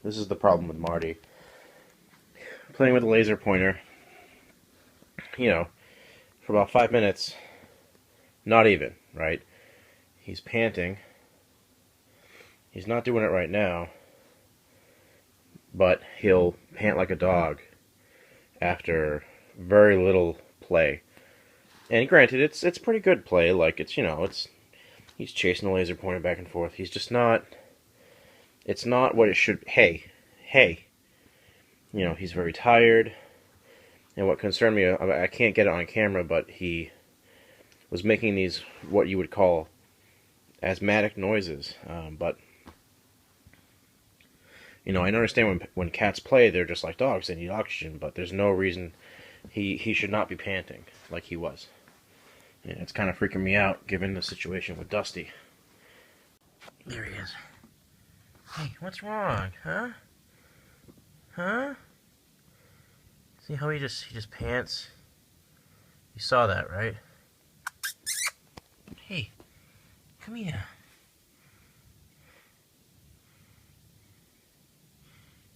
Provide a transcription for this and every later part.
This is the problem with Marty. Playing with a laser pointer, you know, for about 5 minutes, not even, right? He's panting. He's not doing it right now, but he'll pant like a dog after very little play. And granted, it's pretty good play. Like, it's, you know, he's chasing the laser pointer back and forth. He's just not. It's not what it should. Hey, you know, he's very tired. And what concerned me, I can't get it on camera, but he was making these what you would call asthmatic noises. But you know, I understand when cats play, they're just like dogs; they need oxygen. But there's no reason he should not be panting like he was. Yeah, it's kind of freaking me out, given the situation with Dusty. There he is. Hey, what's wrong, huh? Huh? See how he just pants? You saw that, right? Hey, come here.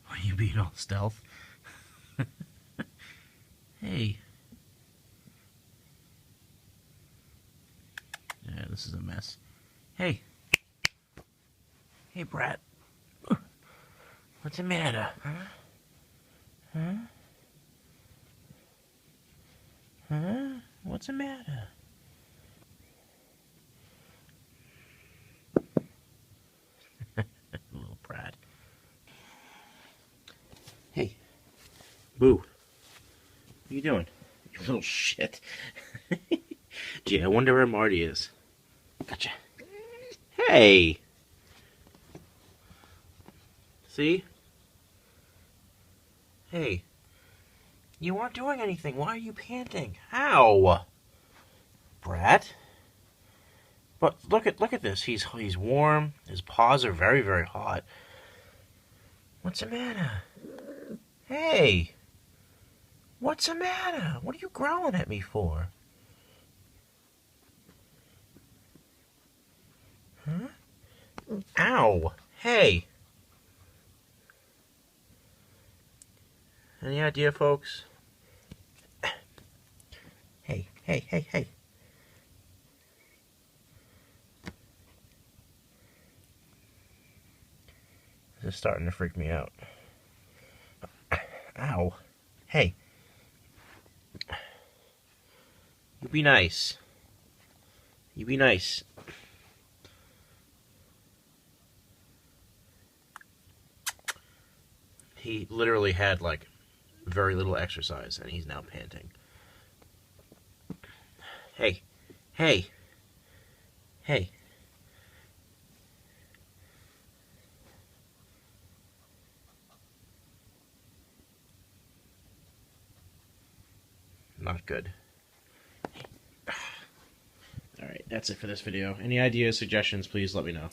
Why are you being all stealth? Hey. Yeah, this is a mess. Hey. Hey, brat. What's the matter? Huh? Huh? Huh? What's the matter? Little brat. Hey. Boo. What are you doing? You little shit. Gee, I wonder where Marty is. Gotcha. Hey! See? Hey. You aren't doing anything. Why are you panting? Ow! Brat. But look at this. He's warm. His paws are very, very hot. What's the matter? Hey! What's the matter? What are you growling at me for? Huh? Ow! Hey! Any idea, folks? Hey. This is starting to freak me out. Ow. Hey. You be nice. You be nice. He literally had, like, very little exercise, and he's now panting. Hey. Not good. Alright, that's it for this video. Any ideas, suggestions, please let me know.